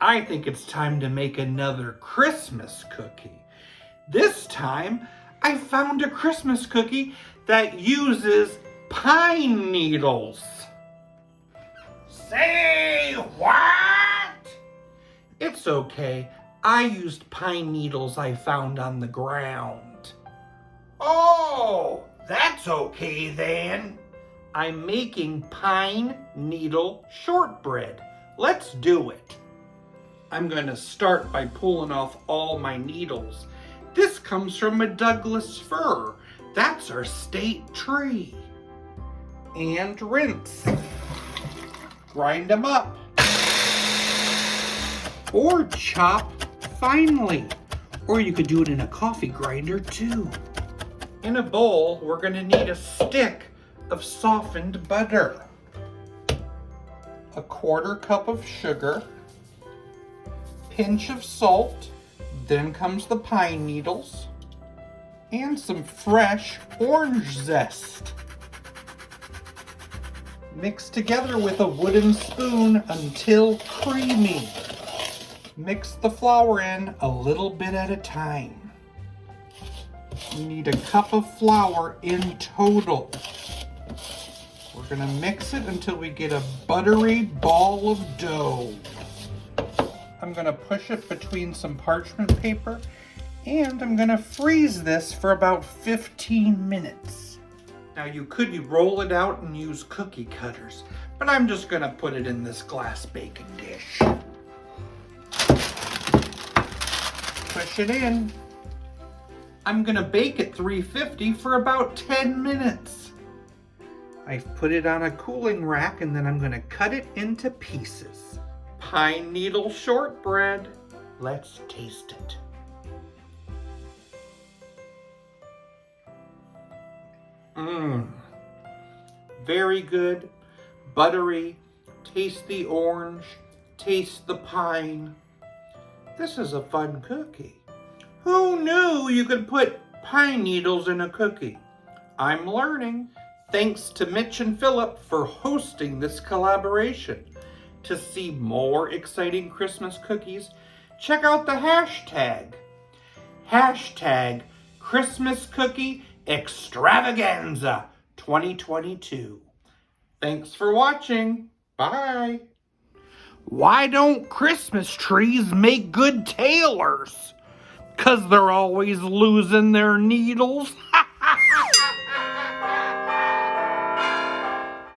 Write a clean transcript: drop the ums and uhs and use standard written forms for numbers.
I think it's time to make another Christmas cookie. This time, I found a Christmas cookie that uses pine needles. Say what? It's okay. I used pine needles I found on the ground. Oh, that's okay then. I'm making pine needle shortbread. Let's do it. I'm going to start by pulling off all my needles. This comes from a Douglas fir. That's our state tree. And rinse. Grind them up. Or chop finely. Or you could do it in a coffee grinder too. In a bowl, we're going to need a stick of softened butter, a 1/4 cup of sugar, pinch of salt, then comes the pine needles, and some fresh orange zest. Mix together with a wooden spoon until creamy. Mix the flour in a little bit at a time. You need a cup of flour in total. We're going to mix it until we get a buttery ball of dough. I'm going to push it between some parchment paper, and I'm going to freeze this for about 15 minutes. Now you could roll it out and use cookie cutters, but I'm just going to put it in this glass baking dish. Push it in. I'm going to bake at 350 for about 10 minutes. I've put it on a cooling rack and then I'm going to cut it into pieces. Pine needle shortbread. Let's taste it. Very good. Buttery. Taste the orange. Taste the pine. This is a fun cookie. Who knew you could put pine needles in a cookie? I'm learning. Thanks to Mitch and Philip for hosting this collaboration. To see more exciting Christmas cookies, check out the hashtag. Hashtag Christmas Cookie Extravaganza 2022. Thanks for watching. Bye. Why don't Christmas trees make good tailors? 'Cause they're always losing their needles.